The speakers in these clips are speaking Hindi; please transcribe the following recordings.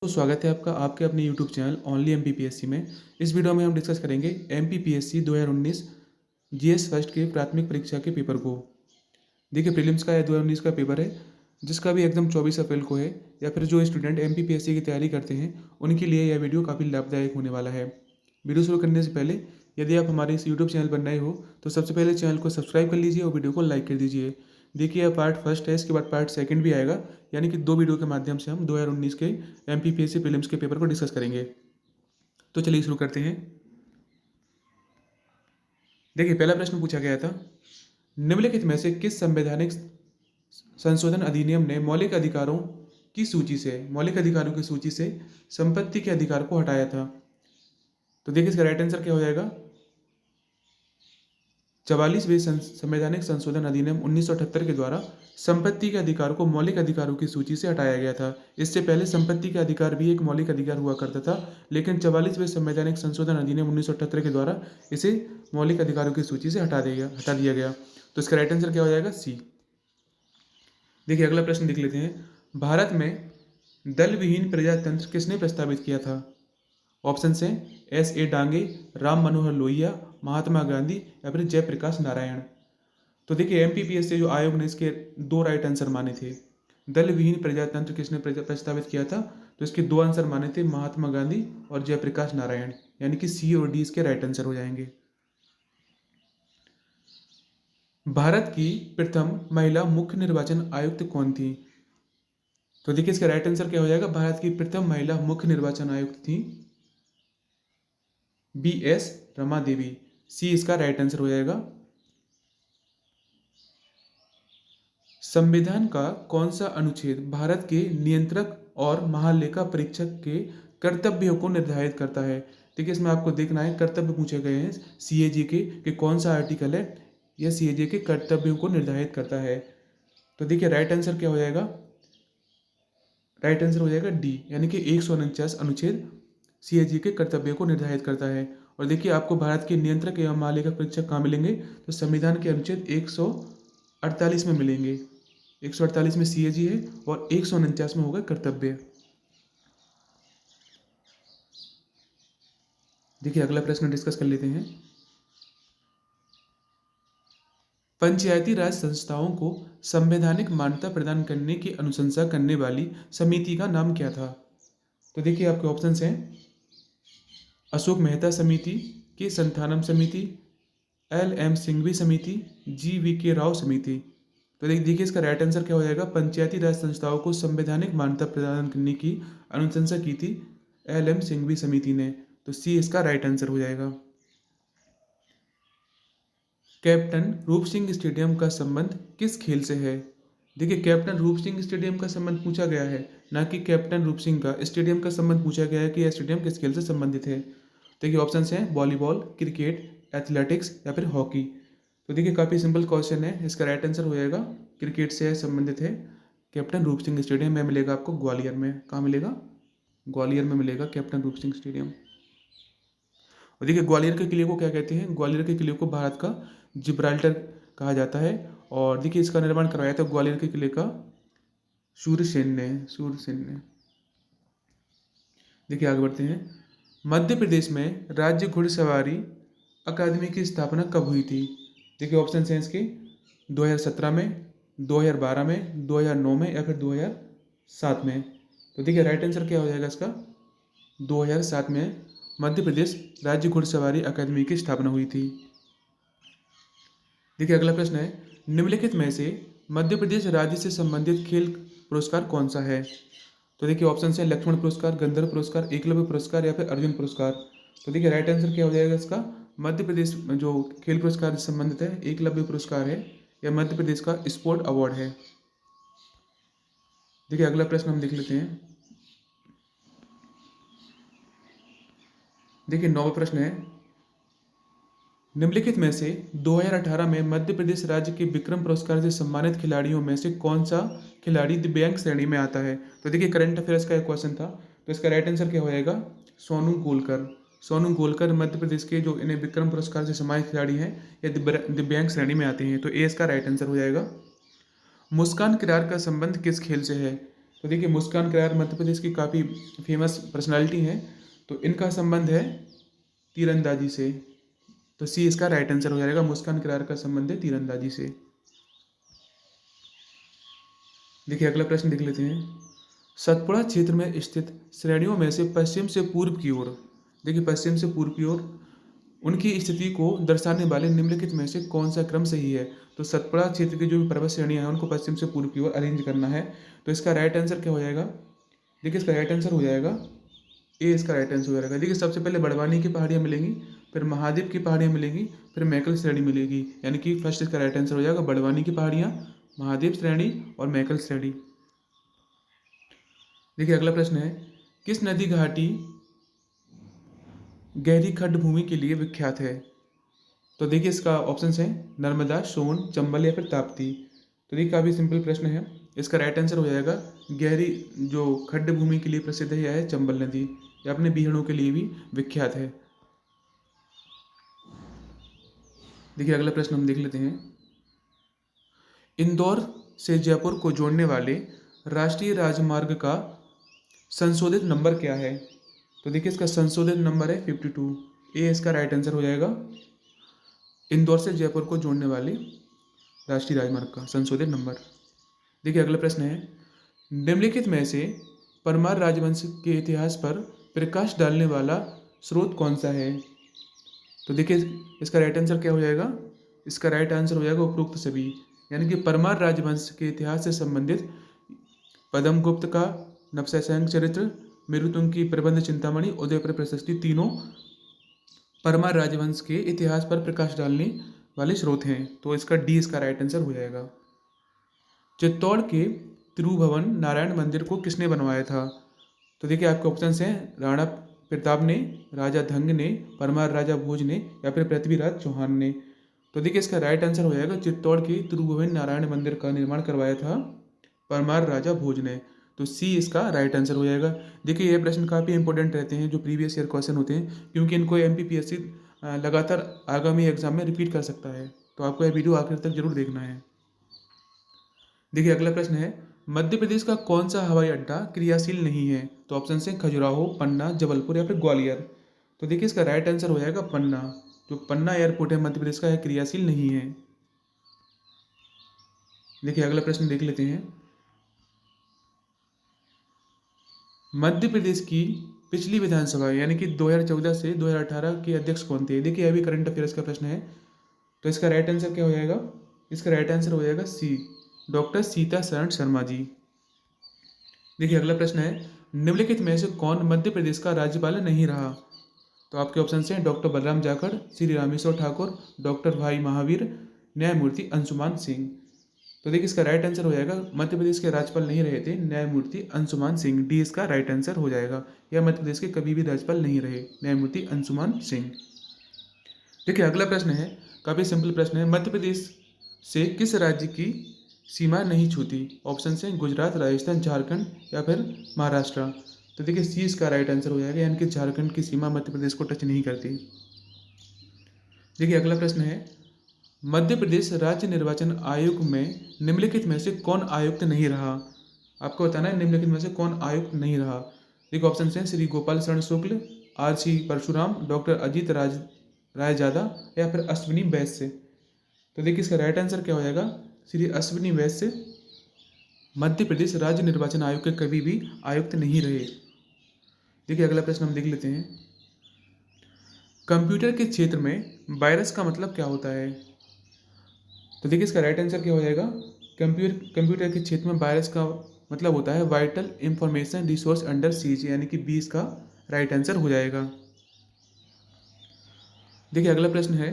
तो स्वागत है आपका आपके अपने यूट्यूब चैनल ओनली एमपीपीएससी में। इस वीडियो में हम डिस्कस करेंगे एमपीपीएससी 2019 जीएस फर्स्ट के प्राथमिक परीक्षा के पेपर को। देखिए प्रीलिम्स का 2019 का पेपर है, जिसका भी एग्जाम 24 अप्रैल को है, या फिर जो स्टूडेंट एमपीपीएससी की तैयारी करते हैं उनके लिए यह वीडियो काफ़ी लाभदायक होने वाला है। वीडियो शुरू करने से पहले यदि आप हमारे इस यूट्यूब चैनल पर नए हो तो सबसे पहले चैनल को सब्सक्राइब कर लीजिए और वीडियो को लाइक कर दीजिए। देखिए यह पार्ट फर्स्ट है, इसके बाद पार्ट सेकंड भी आएगा, यानी कि 2 वीडियो के माध्यम से हम 2019 के एमपीपीएससी प्रीलिम्स के पेपर को डिस्कस करेंगे। तो चलिए शुरू करते हैं। देखिए पहला प्रश्न पूछा गया था, निम्नलिखित में से किस संवैधानिक संशोधन अधिनियम ने मौलिक अधिकारों की सूची से संपत्ति के अधिकार को हटाया था। तो देखिए इसका राइट आंसर क्या हो जाएगा, 44वें संवैधानिक संशोधन अधिनियम 1978 के द्वारा संपत्ति के अधिकार को मौलिक अधिकारों की सूची से हटाया गया था। इससे पहले संपत्ति का अधिकार भी एक मौलिक अधिकार हुआ करता था, लेकिन 44वें संवैधानिक संशोधन अधिनियम 1978 के द्वारा इसे मौलिक अधिकारों की सूची से हटा दिया गया। तो इसका राइट आंसर क्या हो जाएगा, सी। देखिए अगला प्रश्न देख लेते हैं, भारत में दल विहीन प्रजातंत्र किसने प्रस्तावित किया था। ऑप्शन है S.A. डांगे, राम मनोहर लोहिया, महात्मा गांधी या फिर जयप्रकाश नारायण। तो देखिए एमपीपीएससी जो आयोग ने इसके 2 राइट आंसर माने थे। दल विहीन प्रजातंत्र किसने प्रस्तावित किया था, तो इसके 2 आंसर माने थे, महात्मा गांधी और जयप्रकाश नारायण, यानी कि सी और डी इसके राइट आंसर हो जाएंगे। भारत की प्रथम महिला मुख्य निर्वाचन आयुक्त कौन थी। तो देखिए इसका राइट आंसर क्या हो जाएगा, भारत की प्रथम महिला मुख्य निर्वाचन आयुक्त थी B.S. रमा देवी, सी इसका राइट आंसर हो जाएगा। संविधान का कौन सा अनुच्छेद भारत के नियंत्रक और महालेखा परीक्षक के कर्तव्यों को निर्धारित करता है। देखिए इसमें आपको देखना है, कर्तव्य पूछे गए हैं सीएजी के कि कौन सा आर्टिकल है यह सीएजी के कर्तव्यों को निर्धारित करता है। तो देखिए राइट आंसर क्या हो जाएगा, राइट आंसर हो जाएगा डी, यानी कि 149 अनुच्छेद सीएजी के कर्तव्यों को निर्धारित करता है। और देखिए आपको भारत के नियंत्रक एवं महालेखा परीक्षक कहाँ मिलेंगे, तो संविधान के अनुच्छेद 148 में मिलेंगे। 148 में सीएजी है और 149 में होगा कर्तव्य। देखिए अगला प्रश्न डिस्कस कर लेते हैं, पंचायती राज संस्थाओं को संवैधानिक मान्यता प्रदान करने की अनुशंसा करने वाली समिति का नाम क्या था। तो देखिए आपके ऑप्शंस हैं, अशोक मेहता समिति, के संथानम समिति, LM सिंघवी समिति, GVK राव समिति। तो देखिए इसका राइट आंसर क्या हो जाएगा, पंचायती राज संस्थाओं को संवैधानिक मान्यता प्रदान करने की अनुशंसा की थी LM सिंघवी समिति ने। तो सी इसका राइट आंसर हो जाएगा। कैप्टन रूप सिंह स्टेडियम का संबंध किस खेल से है। देखिए कैप्टन रूप सिंह स्टेडियम का संबंध पूछा गया है, ना कि कैप्टन रूप सिंह का स्टेडियम का संबंध पूछा गया है कि यह स्टेडियम किस खेल से संबंधित है। देखिए ऑप्शन हैं वॉलीबॉल, क्रिकेट, एथलेटिक्स या फिर हॉकी। तो देखिए काफ़ी सिंपल क्वेश्चन है, इसका राइट आंसर हो जाएगा क्रिकेट से संबंधित है। कैप्टन रूप सिंह स्टेडियम में मिलेगा आपको ग्वालियर में। कहाँ मिलेगा, ग्वालियर में मिलेगा कैप्टन रूप सिंह स्टेडियम। और देखिए ग्वालियर के किले को क्या कहते हैं, ग्वालियर के किले को भारत का जिब्राल्टर कहा जाता है। और देखिए इसका निर्माण करवाया था ग्वालियर के किले का सूर्यसेन ने। देखिए आगे बढ़ते हैं, मध्य प्रदेश में राज्य घुड़सवारी अकादमी की स्थापना कब हुई थी। देखिए ऑप्शन हैं इसके, 2017 में, 2012 में, 2009 में या फिर 2007 में। तो देखिए राइट आंसर क्या हो जाएगा इसका, 2007 में मध्य प्रदेश राज्य घुड़सवारी अकादमी की स्थापना हुई थी। देखिए अगला प्रश्न है, निम्नलिखित में से मध्य प्रदेश राज्य से संबंधित खेल पुरस्कार कौन सा है। तो देखिए ऑप्शन है लक्ष्मण पुरस्कार, गंधर्व पुरस्कार, एकलव्य पुरस्कार या फिर अर्जुन पुरस्कार। तो देखिए राइट आंसर क्या हो जाएगा इसका, मध्य प्रदेश में जो खेल पुरस्कार से संबंधित है एकलव्य पुरस्कार है, या मध्य प्रदेश का स्पोर्ट अवार्ड है। देखिए अगला प्रश्न हम देख लेते हैं। देखिए 9वां प्रश्न है, निम्नलिखित में से 2018 में मध्य प्रदेश राज्य के विक्रम पुरस्कार से सम्मानित खिलाड़ियों में से कौन सा खिलाड़ी दिव्यांग श्रेणी में आता है। तो देखिए करंट अफेयर्स का एक क्वेश्चन था, तो इसका राइट आंसर क्या हो जाएगा, सोनू गोलकर मध्य प्रदेश के जो इन्हें विक्रम पुरस्कार से सम्मानित खिलाड़ी हैं, ये दिव्यांग श्रेणी में आते हैं। तो ए इसका राइट आंसर हो जाएगा। मुस्कान किरार का संबंध किस खेल से है। तो देखिए मुस्कान करार मध्य प्रदेश की काफ़ी फेमस पर्सनालिटी हैं, तो इनका संबंध है तीरंदाजी से। तो सी इसका राइट आंसर हो जाएगा, मुस्कान करार का संबंध है तीरंदाजी से। देखिए अगला प्रश्न देख लेते हैं। सतपुड़ा क्षेत्र में स्थित श्रेणियों में से पश्चिम से पूर्व की ओर, देखिए पश्चिम से पूर्व की ओर उनकी स्थिति को दर्शाने वाले निम्नलिखित में से कौन सा क्रम सही है। तो सतपुड़ा क्षेत्र की जो भी पर्वत श्रेणियां हैं उनको पश्चिम से पूर्व की ओर अरेंज करना है। तो इसका राइट आंसर क्या हो जाएगा, देखिए इसका राइट आंसर हो जाएगा ए, इसका राइट आंसर हो जाएगा। देखिए सबसे पहले बड़वानी की पहाड़ियाँ मिलेंगी, फिर महादेव की पहाड़ियाँ मिलेंगी, फिर मैकल श्रेणी मिलेगी, यानी कि फर्स्ट इसका राइट आंसर हो जाएगा बड़वानी की पहाड़ियाँ, महादेव श्रेणी और मैकल श्रेणी। देखिए अगला प्रश्न है, किस नदी घाटी गहरी खड्ड भूमि के लिए विख्यात है। तो देखिए इसका ऑप्शन है नर्मदा, सोन, चंबल या फिर ताप्ती। तो देखिए काफ़ी सिंपल प्रश्न है, इसका राइट आंसर हो जाएगा गहरी जो खड्ड भूमि के लिए प्रसिद्ध है यह है चंबल नदी, यह अपने बीहड़ों के लिए भी विख्यात है। देखिए अगला प्रश्न हम देख लेते हैं। इंदौर से जयपुर को जोड़ने वाले राष्ट्रीय राजमार्ग का संशोधित नंबर क्या है। तो देखिए इसका संशोधित नंबर है 52, ए इसका राइट आंसर हो जाएगा। इंदौर से जयपुर को जोड़ने वाले राष्ट्रीय राजमार्ग का संशोधित नंबर। देखिए अगला प्रश्न है, निम्नलिखित में से परमार राजवंश के इतिहास पर प्रकाश डालने वाला स्रोत कौन सा है। तो देखिए इसका राइट आंसर क्या हो जाएगा, इसका राइट आंसर हो जाएगा उपरोक्त सभी, यानी कि परमार राजवंश के इतिहास से संबंधित पद्मगुप्त का नवशैंक चरित्र, मेरुतुंग की प्रबंध चिंतामणि, उदयपुर प्रशस्ति, तीनों परमार राजवंश के इतिहास पर प्रकाश डालने वाले स्रोत हैं। तो इसका डी इसका राइट आंसर हो जाएगा। चित्तौड़ के तिरुभुवन नारायण मंदिर को किसने बनवाया था। तो देखिए आपके ऑप्शन हैं राणा प्रताप ने, राजा धंग ने, परमार राजा भोज ने या फिर पृथ्वीराज चौहान ने। तो देखिए इसका राइट आंसर हो जाएगा चित्तौड़ के तिरुभुवन नारायण मंदिर का निर्माण करवाया था परमार राजा भोज ने। तो सी इसका राइट आंसर हो जाएगा। देखिए ये प्रश्न काफ़ी इंपॉर्टेंट रहते हैं जो प्रीवियस ईयर क्वेश्चन होते हैं, क्योंकि इनको एमपीपीएससी लगातार आगामी एग्जाम में रिपीट कर सकता है। तो आपको यह वीडियो आखिर तक जरूर देखना है। देखिए अगला प्रश्न है, मध्य प्रदेश का कौन सा हवाई अड्डा क्रियाशील नहीं है। तो ऑप्शन है खजुराहो, पन्ना, जबलपुर या फिर ग्वालियर। तो देखिए इसका राइट आंसर हो जाएगा पन्ना, जो पन्ना एयरपोर्ट है मध्य प्रदेश का, है क्रियाशील नहीं है। देखिए अगला प्रश्न देख लेते हैं। मध्य प्रदेश की पिछली विधानसभा यानी कि 2014 से 2018 के अध्यक्ष कौन थे। देखिए यह भी करंट अफेयर्स का प्रश्न है। तो इसका राइट आंसर क्या हो जाएगा, इसका राइट आंसर हो जाएगा सी, डॉक्टर सीता शरण शर्मा जी। देखिए अगला प्रश्न है, निम्नलिखित में से कौन मध्य प्रदेश का राज्यपाल नहीं रहा। तो आपके ऑप्शन हैं डॉक्टर बलराम जाखड़, श्री रामेश्वर ठाकुर, डॉक्टर भाई महावीर, न्यायमूर्ति अंशुमान सिंह। तो देखिए इसका राइट आंसर हो जाएगा मध्य प्रदेश के राज्यपाल नहीं रहे थे न्यायमूर्ति अंशुमान सिंह, डी इसका राइट आंसर हो जाएगा। यह मध्य प्रदेश के कभी भी राज्यपाल नहीं रहे, न्यायमूर्ति अंशुमान सिंह। देखिए अगला प्रश्न है, काफ़ी सिंपल प्रश्न है, मध्य प्रदेश से किस राज्य की सीमा नहीं छूती। ऑप्शन हैं गुजरात, राजस्थान, झारखंड या फिर महाराष्ट्र। तो देखिए सी इसका राइट आंसर हो जाएगा, यानी कि झारखंड की सीमा मध्य प्रदेश को टच नहीं करती। देखिए अगला प्रश्न है, मध्य प्रदेश राज्य निर्वाचन आयोग में निम्नलिखित में से कौन आयुक्त नहीं रहा। आपको बताना है निम्नलिखित में से कौन आयुक्त नहीं रहा। देखिए ऑप्शन हैं श्री गोपाल शरण शुक्ल, आर.सी. परशुराम, डॉक्टर अजीत रायजादा या फिर अश्विनी वैश्य। तो देखिए इसका राइट आंसर क्या हो जाएगा, श्री अश्विनी वैश्य मध्य प्रदेश राज्य निर्वाचन आयोग के कभी भी आयुक्त नहीं रहे। देखिए अगला प्रश्न हम देख लेते हैं, कंप्यूटर के क्षेत्र में वायरस का मतलब क्या होता है। तो देखिए इसका राइट आंसर क्या हो जाएगा, कंप्यूटर के क्षेत्र में वायरस का मतलब होता है vital information resource under seize, यानी कि 20 का राइट आंसर हो जाएगा। देखिए अगला प्रश्न है,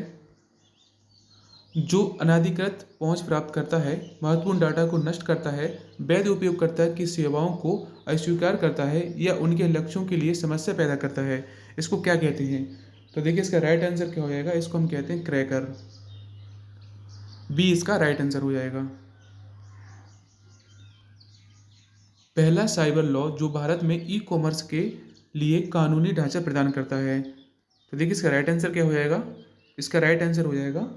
जो अनाधिकृत पहुंच प्राप्त करता है, महत्वपूर्ण डाटा को नष्ट करता है, वैध उपयोगकर्ता की सेवाओं को अस्वीकार करता है या उनके लक्ष्यों के लिए समस्या पैदा करता है, इसको क्या कहते हैं। तो देखिए इसका राइट आंसर क्या हो जाएगा, इसको हम कहते हैं क्रैकर, बी इसका राइट आंसर हो जाएगा। पहला साइबर लॉ जो भारत में ई कॉमर्स के लिए कानूनी ढांचा प्रदान करता है। तो देखिए इसका राइट आंसर क्या हो जाएगा, इसका राइट आंसर हो जाएगा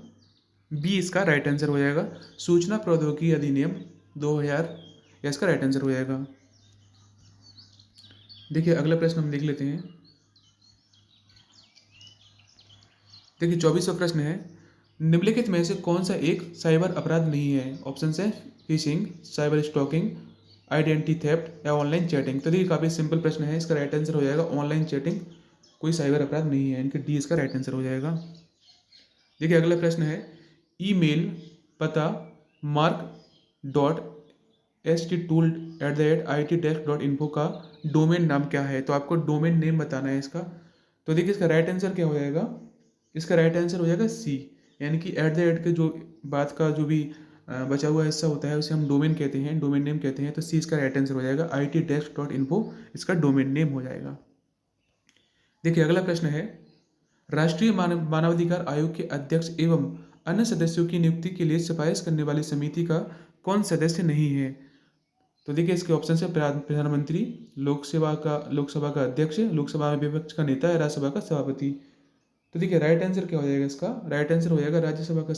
बी इसका राइट आंसर हो जाएगा, सूचना प्रौद्योगिकी अधिनियम 2000, या इसका राइट आंसर हो जाएगा। देखिए अगला प्रश्न हम देख लेते हैं। देखिए 24वां प्रश्न है, निम्नलिखित में से कौन सा एक साइबर अपराध नहीं है? ऑप्शन है fishing, cyber stalking, identity theft या ऑनलाइन चैटिंग। तो देखिए काफ़ी सिंपल प्रश्न है, इसका राइट आंसर हो जाएगा ऑनलाइन चैटिंग कोई साइबर अपराध नहीं है, इनके डी इसका राइट आंसर हो जाएगा। देखिए अगला प्रश्न है, ईमेल पता mark.st-tool@it-desk.info का डोमेन नाम क्या है? तो आपको डोमेन नेम बताना है इसका। तो देखिए इसका राइट आंसर क्या हो जाएगा? इसका राइट आंसर हो जाएगा सी, यानी कि एट द एट के जो बात का जो भी बचा हुआ हिस्सा होता है उसे हम डोमेन कहते हैं, डोमेन नेम कहते हैं। तो सी इसका राइट आंसर हो जाएगा, it-desk.info इसका डोमेन नेम हो जाएगा। देखिए अगला प्रश्न है, राष्ट्रीय मानवाधिकार आयोग के अध्यक्ष एवं अन्य सदस्यों की नियुक्ति के लिए सिफारिश करने वाली समिति का कौन सदस्य नहीं है? तो देखिए इसके ऑप्शन है प्रधानमंत्री, लोकसभा का अध्यक्ष, लोकसभा में विपक्ष का नेता या राज्यसभा का सभापति। तो देखिए राइट आंसर क्या हो जाएगा इसका? राइट आंसर हो जाएगा राज्यसभा का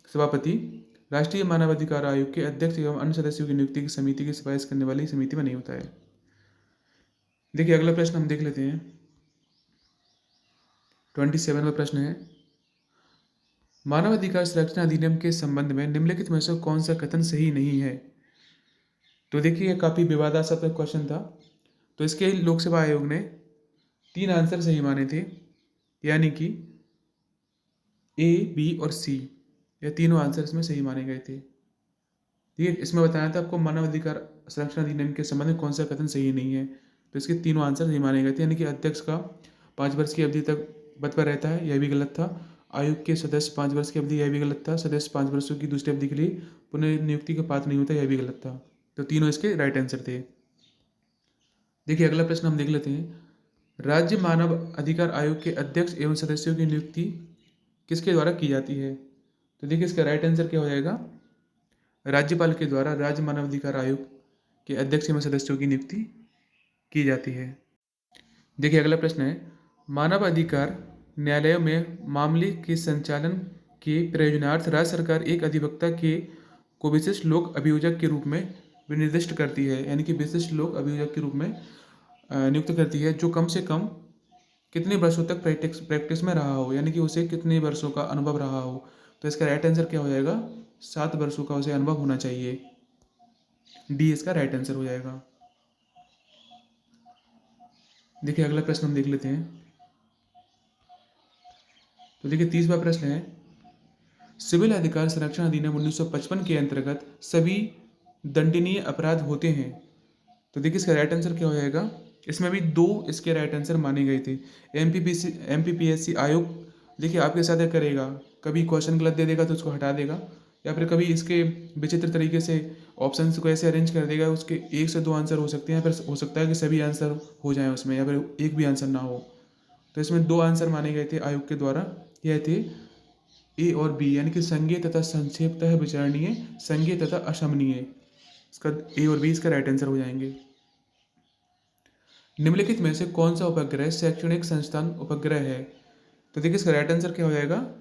सभापति। राष्ट्रीय मानवाधिकार आयोग के अध्यक्ष एवं अन्य सदस्यों की नियुक्ति की समिति की सिफारिश करने वाली समिति में नहीं होता है। देखिए अगला प्रश्न हम देख लेते हैं। 27वां प्रश्न है, मानवाधिकार संरक्षण अधिनियम के संबंध में निम्नलिखित में से कौन सा कथन सही नहीं है? तो देखिए यह काफ़ी विवादास्पद क्वेश्चन था। तो इसके लोकसभा आयोग ने 3 आंसर सही माने थे, यानी कि ए, बी और सी, ये तीनों आंसर इसमें सही माने गए थे। ठीक है, इसमें बताया था आपको मानवाधिकार संरक्षण अधिनियम के संबंध में कौन सा कथन सही नहीं है। तो इसके तीनों आंसर सही माने गए थे, यानी कि अध्यक्ष का 5 वर्ष की अवधि तक पद पर रहता है, यह भी गलत था। आयोग के सदस्य 5 वर्ष की अवधि, यह भी गलत था। सदस्य 5 वर्षों की दूसरी अवधि के लिए पुनर्नियुक्ति का पात्र नहीं होता, यह भी गलत था। तो तीनों इसके राइट आंसर थे। देखिए अगला प्रश्न हम देख लेते हैं, राज्य मानव अधिकार आयोग के अध्यक्ष एवं सदस्यों की नियुक्ति किसके द्वारा की जाती है? तो देखिए इसका राइट आंसर क्या हो जाएगा? राज्यपाल के द्वारा राज्य मानवाधिकार आयोग के अध्यक्ष एवं सदस्यों की नियुक्ति की जाती है। देखिए अगला प्रश्न है, मानव अधिकार न्यायालयों में मामले के संचालन के प्रयोजनार्थ राज्य सरकार एक अधिवक्ता को विशिष्ट लोक अभियोजक के रूप में विनिर्दिष्ट करती है, यानी कि विशिष्ट लोक अभियोजक के रूप में नियुक्त करती है, जो कम से कम कितने वर्षों तक प्रैक्टिस में रहा हो, यानी कि उसे कितने वर्षों का अनुभव रहा हो। तो इसका राइट आंसर क्या हो जाएगा? 7 वर्षों का उसे अनुभव होना चाहिए, डी इसका राइट आंसर हो जाएगा। देखिए अगला प्रश्न हम देख लेते हैं। तो देखिए 30वां प्रश्न है, सिविल अधिकार संरक्षण अधिनियम 1955 के अंतर्गत सभी दंडनीय अपराध होते हैं। तो देखिए इसका राइट आंसर क्या हो जाएगा? इसमें भी 2 इसके राइट आंसर माने गए थे। एमपीपीएससी आयोग देखिए आपके साथ करेगा, कभी क्वेश्चन गलत दे देगा तो उसको हटा देगा, या फिर कभी इसके विचित्र तरीके से ऑप्शंस को ऐसे अरेंज कर देगा, उसके 1 से 2 आंसर हो सकते हैं, फिर हो सकता है कि सभी आंसर हो जाएं उसमें, या फिर एक भी आंसर ना हो। तो इसमें 2 आंसर माने गए थे आयोग के द्वारा, यह थे ए और बी, यानी कि संज्ञेय तथा संक्षेपतः विचारणीय, संज्ञेय तथा अशमनीय। इसका ए और बी इसका राइट आंसर हो जाएंगे। निम्नलिखित में से कौन सा उपग्रह शैक्षणिक संस्थान उपग्रह है? तो देखिए इसका राइट आंसर क्या हो जाएगा?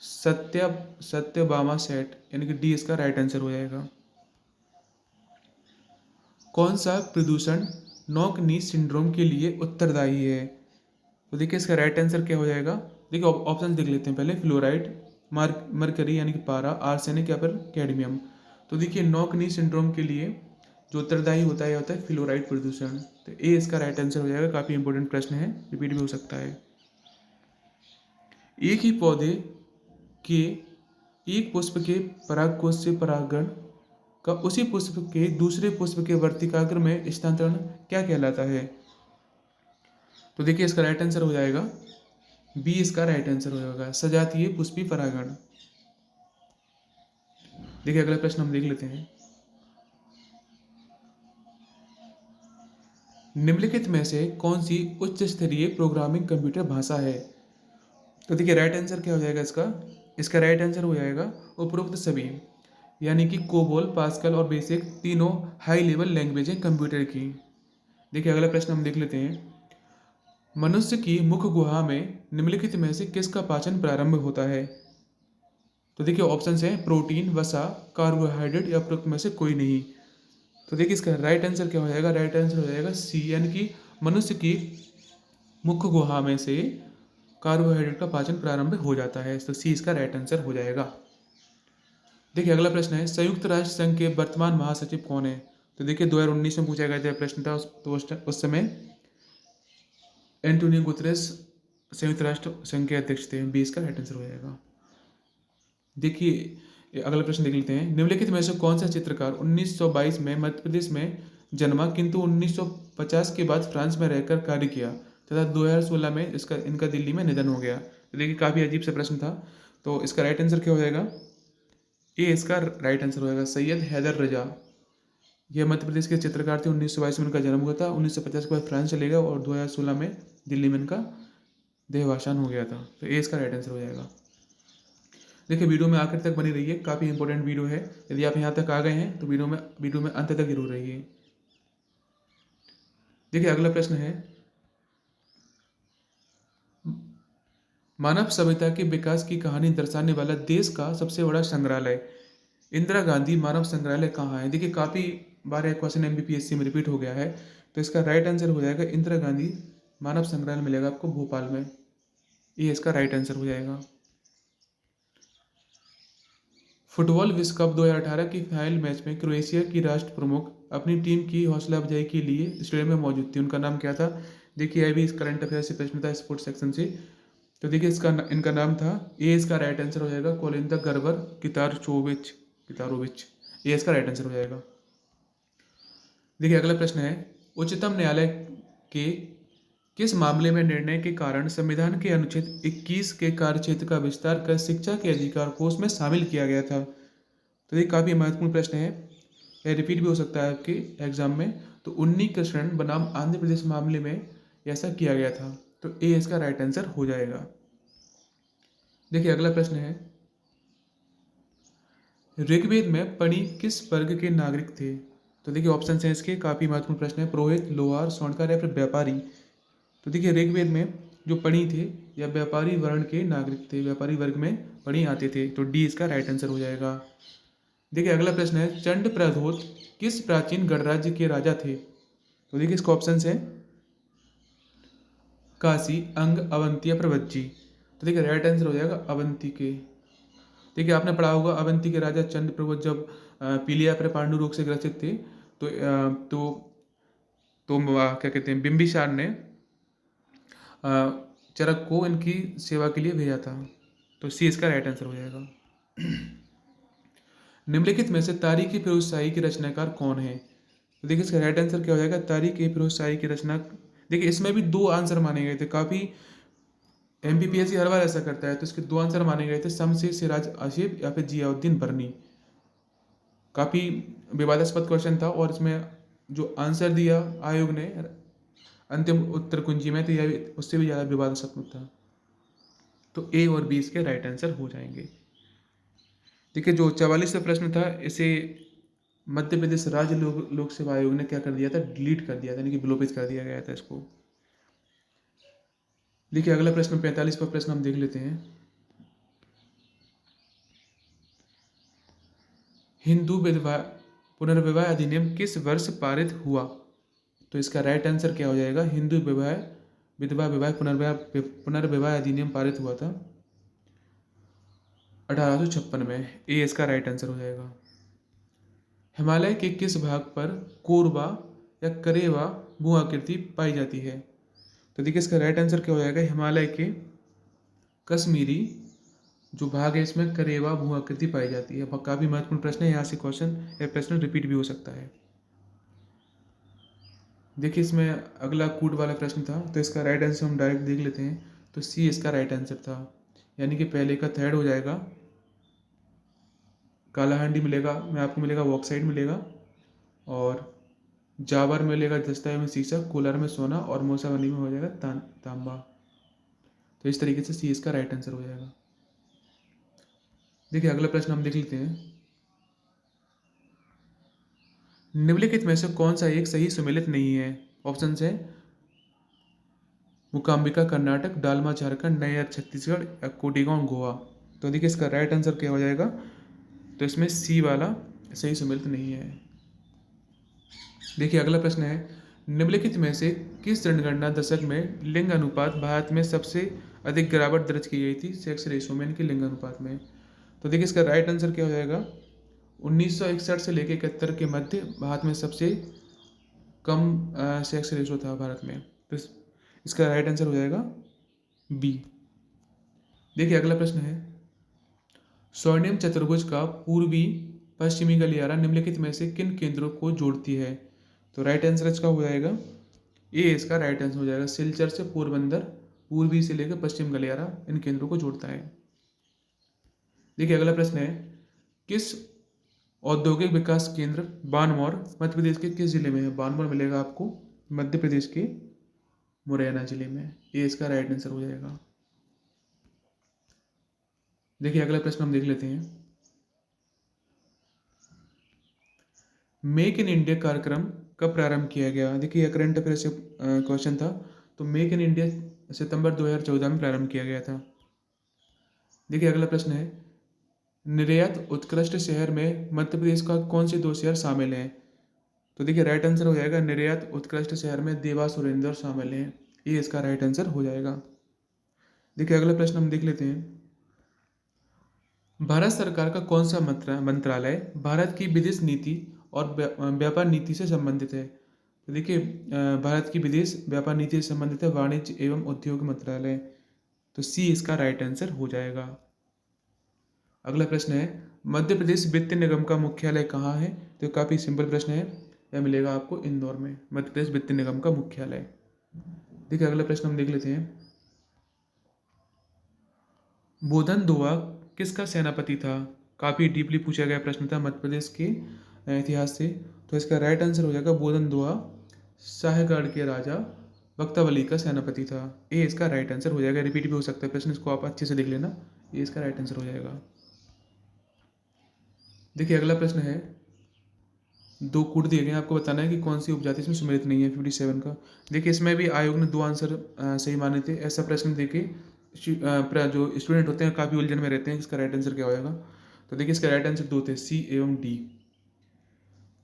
सत्यभामा सेट, यानी कि डी इसका राइट आंसर हो जाएगा। कौन सा प्रदूषण नॉक नी सिंड्रोम के लिए उत्तरदायी है? तो देखिए इसका राइट आंसर क्या हो जाएगा? देखिए ऑप्शन देख लेते हैं पहले। फ्लोराइड, मरकरी यानी कि पारा, आर्सेनिक या फिर कैडमियम। तो देखिए नॉक नी सिंड्रोम के लिए जो उत्तरदायी होता है फ्लोराइड प्रदूषण। तो ए इसका राइट आंसर हो जाएगा। काफ़ी इंपॉर्टेंट प्रश्न है, रिपीट भी हो सकता है। एक ही पौधे के एक पुष्प के परागकोश से परागण का उसी पुष्प के दूसरे पुष्प के वर्तिकाग्र में स्थानांतरण क्या कहलाता है? तो देखिए इसका राइट आंसर हो जाएगा बी, इसका राइट आंसर हो जाएगा सजातीय पुष्पी परागण। देखिए अगला प्रश्न हम देख लेते हैं। निम्नलिखित में से कौन सी उच्च स्तरीय प्रोग्रामिंग कंप्यूटर भाषा है? तो देखिए राइट आंसर क्या हो जाएगा इसका राइट आंसर हो जाएगा उपरोक्त सभी, यानी कि कोबोल, पास्कल और बेसिक तीनों हाई लेवल लैंग्वेज हैं कंप्यूटर की। देखिए अगला प्रश्न हम देख लेते हैं। मनुष्य की मुख गुहा में निम्नलिखित में से किसका पाचन प्रारंभ होता है? तो देखिए ऑप्शंस हैं प्रोटीन, वसा, कार्बोहाइड्रेट या उपरोक्त में से कोई नहीं। तो देखिए इसका राइट आंसर क्या हो जाएगा, राइट आंसर हो जाएगा सी, यानी कि मनुष्य की मुख्य गुहा में से कार्बोहाइड्रेट का पाचन प्रारंभ हो जाता है। तो सी इसका राइट आंसर हो जाएगा। देखिए अगला प्रश्न है, संयुक्त राष्ट्र संघ के वर्तमान महासचिव कौन है? तो देखिए 2019 में पूछा गया था प्रश्न था, तो उस समय एंटोनियो गुतरेस संयुक्त राष्ट्र संघ के अध्यक्ष थे। बी इसका राइट आंसर हो जाएगा। देखिए अगला प्रश्न देख लेते हैं, निम्नलिखित में से कौन सा चित्रकार 1922 में मध्य प्रदेश में जन्मा किंतु 1950 के बाद फ्रांस में रहकर कार्य किया तथा 2016 में इनका दिल्ली में निधन हो गया? तो देखिए काफ़ी अजीब सा प्रश्न था, तो इसका राइट आंसर क्या हो जाएगा? ए इसका राइट आंसर हो जाएगा, सैयद हैदर रजा। यह मध्य प्रदेश के चित्रकार थे। 1922 में इनका जन्म हुआ था, 1950 के बाद फ्रांस चले गए और 2016 में दिल्ली में इनका देहावसान हो गया था। तो ए इसका राइट आंसर हो जाएगा। देखिए वीडियो में आखिर तक बनी रहिए, काफ़ी इंपॉर्टेंट वीडियो है। यदि आप यहाँ तक आ गए हैं तो वीडियो में अंत तक जरूर रहिए। देखिए अगला प्रश्न है, मानव सभ्यता के विकास की कहानी दर्शाने वाला देश का सबसे बड़ा संग्रहालय इंदिरा गांधी मानव संग्रहालय कहाँ है? देखिए काफ़ी बार यह क्वेश्चन MBPSC में रिपीट हो गया है, तो इसका राइट आंसर हो जाएगा इंदिरा गांधी मानव संग्रहालय मिलेगा आपको भोपाल में। ये इसका राइट आंसर हो जाएगा। फुटबॉल विश्व कप 2018 की फाइनल मैच में क्रोएशिया की राष्ट्र प्रमुख अपनी टीम की हौसला अफजाई के लिए स्टेडियम में मौजूद थी, उनका नाम क्या था? देखिए यह भी इस करंट अफेयर से प्रश्न था, स्पोर्ट्स सेक्शन से। तो देखिए इनका नाम था, ये इसका राइट आंसर हो जाएगा कोलिंदा गर्बर कितारोविच। ये इसका राइट आंसर हो जाएगा। देखिए अगला प्रश्न है, उच्चतम न्यायालय के किस मामले में निर्णय के कारण संविधान के अनुच्छेद 21 के कार्यक्षेत्र का विस्तार कर शिक्षा के अधिकार को उसमें शामिल किया गया था? तो ये काफ़ी महत्वपूर्ण प्रश्न है, यह रिपीट भी हो सकता है आपके एग्जाम में। तो उन्नी कृष्णन बनाम आंध्र प्रदेश मामले में ऐसा किया गया था, तो ए इसका राइट आंसर हो जाएगा। देखिए अगला प्रश्न है, ऋग्वेद में पणि किस वर्ग के नागरिक थे? तो देखिए ऑप्शन है इसके, काफ़ी महत्वपूर्ण प्रश्न है, पुरोहित, लोहार, स्वर्णकार या फिर व्यापारी। तो देखिए ऋग्वेद में जो पणि थे या व्यापारी वर्ण के नागरिक थे, व्यापारी वर्ग में पणि आते थे, तो डी इसका राइट आंसर हो जाएगा। देखिए अगला प्रश्न है, चंड प्रद्योत किस प्राचीन गणराज्य के राजा थे? तो देखिए इसका ऑप्शन है काशी, अंग, अवंती या प्रवज्जी। तो देखिए राइट आंसर हो जाएगा अवंती के। देखिए आपने पढ़ा होगा अवंती के राजा चंद्र प्रद्योत जब पीलिया पर पांडु रोग से ग्रसित थे, तो क्या कहते हैं, बिंबिसार ने चरक को इनकी सेवा के लिए भेजा था, तो सी इसका राइट आंसर हो जाएगा। निम्नलिखित में से तारीख-ए फिरोज शाही के रचनाकार कौन है? तो देखिए इसका राइट आंसर क्या हो जाएगा, तारीख-ए फिरोज शाही की रचना। देखिए इसमें भी दो आंसर माने गए थे, काफ़ी MPPSC हर बार ऐसा करता है, तो इसके दो आंसर माने गए थे, शमशेर सिराज आशिफ या फिर जियाउद्दीन बर्नी। काफ़ी विवादास्पद क्वेश्चन था और इसमें जो आंसर दिया आयोग ने अंतिम उत्तर कुंजी में, तो यह उससे भी ज़्यादा विवादास्पद था। तो ए और बी इसके राइट आंसर हो जाएंगे। देखिए जो 44वां प्रश्न था, इसे मध्य प्रदेश राज्य लोक सेवा आयोग ने क्या कर दिया था, डिलीट कर दिया था, यानी कि विलोपित कर दिया गया था इसको। देखिए अगला प्रश्न 45वां प्रश्न हम देख लेते हैं, हिंदू विधवा पुनर्विवाह अधिनियम किस वर्ष पारित हुआ? तो इसका राइट आंसर क्या हो जाएगा, हिंदू विधवा विवाह पुनर्विवाह अधिनियम पारित हुआ था 1856 में। ए इसका राइट आंसर हो जाएगा। हिमालय के किस भाग पर कोरबा या करेवा भू आकृति पाई जाती है? तो देखिए इसका राइट आंसर क्या हो जाएगा, हिमालय के कश्मीरी जो भाग है इसमें करेवा भू आकृति पाई जाती है। काफ़ी महत्वपूर्ण प्रश्न है, यहाँ से प्रश्न रिपीट भी हो सकता है। देखिए इसमें अगला कूट वाला प्रश्न था, तो इसका राइट आंसर हम डायरेक्ट देख लेते हैं, तो सी इसका राइट आंसर था, यानी कि पहले का थर्ड हो जाएगा। कालाहांडी मिलेगा में आपको मिलेगा बॉक्साइट मिलेगा, और जावर मिलेगा दस्तावे में शीशा, कोलार में सोना, और मौसाबनी में हो जाएगा तांबा। तो इस तरीके से सी इसका राइट आंसर हो जाएगा। देखिए अगला प्रश्न हम देख लेते हैं, निम्नलिखित में से कौन सा एक सही सुमेलित नहीं है? ऑप्शन है मुकाम्बिका कर्नाटक, डालमा झारखंड, नैयर छत्तीसगढ़ या कोटीगांव गोवा। तो देखिए इसका राइट आंसर क्या हो जाएगा, तो इसमें सी वाला सही सुमेलित नहीं है। देखिए अगला प्रश्न है, निम्नलिखित में से किस जनगणना दशक में लिंग अनुपात भारत में सबसे अधिक गिरावट दर्ज की गई थी सेक्स रेशो में, इनके लिंग अनुपात में। तो देखिए इसका राइट आंसर क्या हो जाएगा, 1961 से लेकर 71 के मध्य भारत में सबसे कम सेक्स रेशो था भारत में। तो इसका राइट आंसर हो जाएगा बी। देखिए अगला प्रश्न है, स्वर्णिम चतुर्भुज का पूर्वी पश्चिमी गलियारा निम्नलिखित में से किन केंद्रों को जोड़ती है। तो राइट आंसर इसका हो जाएगा ए, इसका राइट आंसर हो जाएगा सिलचर से पोरबंदर, पूर्वी से लेकर पश्चिम गलियारा इन केंद्रों को जोड़ता है। देखिए अगला प्रश्न है, किस औद्योगिक विकास केंद्र बानमौर मध्य प्रदेश के किस जिले में है। बानमौर मिलेगा आपको मध्य प्रदेश के मुरैना जिले में, ये इसका राइट आंसर हो जाएगा। देखिए अगला प्रश्न हम देख लेते हैं, मेक इन इंडिया कार्यक्रम कब प्रारंभ किया गया। देखिए यह करंट अफेयर से क्वेश्चन था। तो मेक इन इंडिया सितंबर 2014 में प्रारंभ किया गया था। देखिए अगला प्रश्न है, निर्यात उत्कृष्ट शहर में मध्य प्रदेश का कौन से 2 शहर शामिल हैं। तो देखिए राइट आंसर हो जाएगा, निर्यात उत्कृष्ट शहर में देवास और इंदौर शामिल हैं, ये इसका राइट आंसर हो जाएगा। देखिए अगला प्रश्न हम देख लेते हैं, भारत सरकार का कौन सा मंत्रालय भारत की विदेश नीति और व्यापार नीति से संबंधित है। तो देखिए भारत की विदेश व्यापार नीति से संबंधित है वाणिज्य एवं उद्योग मंत्रालय, तो सी इसका राइट आंसर हो जाएगा। अगला प्रश्न है, मध्य प्रदेश वित्त निगम का मुख्यालय कहाँ है। तो काफ़ी सिंपल प्रश्न है, यह मिलेगा आपको इंदौर में, मध्य प्रदेश वित्त निगम का मुख्यालय। देखिए अगला प्रश्न हम देख लेते हैं, बोधन दुआ किसका सेनापति था। काफ़ी डीपली पूछा गया प्रश्न था मध्य प्रदेश के इतिहास से। तो इसका राइट आंसर हो जाएगा, बोधन दुआ शाहगढ़ के राजा बख्तावली का सेनापति था, ये इसका राइट आंसर हो जाएगा। रिपीट भी हो सकता है प्रश्न, इसको आप अच्छे से देख लेना, ये इसका राइट आंसर हो जाएगा। देखिए अगला प्रश्न है, 2 कूट दिए गए हैं, आपको बताना है कि कौन सी उपजाति इसमें सम्मिलित नहीं है 57 का। देखिए इसमें भी आयोग ने 2 आंसर सही माने थे। ऐसा प्रश्न देके जो स्टूडेंट होते हैं काफ़ी उलझन में रहते हैं इसका राइट आंसर क्या होगा। तो देखिए इसका राइट आंसर 2 थे, सी एवं डी,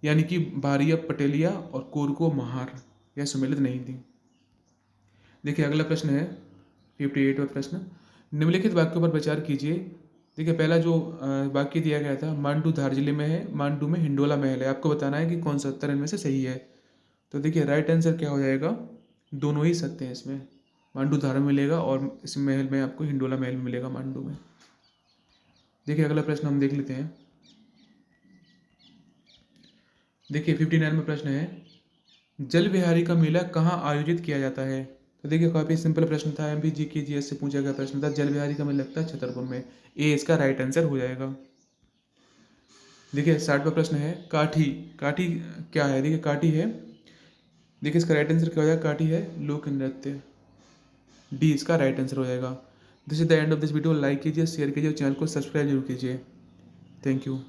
यानी कि भारिया पटेलिया और कोरको महार यह सम्मिलित नहीं थी। देखिए अगला प्रश्न है 58वां प्रश्न, निम्नलिखित वाक्यों पर विचार कीजिए। देखिए पहला जो वाक्य दिया गया था, मांडू धार जिले में है, मांडू में हिंडोला महल है, आपको बताना है कि कौन सा उत्तर इनमें से सही है। तो देखिए राइट आंसर क्या हो जाएगा, दोनों ही सत्य हैं इसमें, मांडू धार में मिलेगा और इस महल में आपको हिंडोला महल में मिलेगा मांडू में। देखिए अगला प्रश्न हम देख लेते हैं, देखिए 59 में प्रश्न है, जल विहारी का मेला कहाँ आयोजित किया जाता है। तो देखिए काफ़ी सिंपल प्रश्न था, एमपी जीके जीएस से पूछा गया प्रश्न था, जल विहारी का मेला लगता है छतरपुर में, ए इसका राइट आंसर हो जाएगा। देखिए 60वां प्रश्न है, काठी, काठी क्या है। देखिए काठी है, देखिए इसका राइट आंसर क्या हो जाएगा, काठी है लोक नृत्य, डी इसका राइट आंसर हो जाएगा। This is the end of this video, like कीजिए, शेयर कीजिए, चैनल को सब्सक्राइब जरूर कीजिए। Thank you.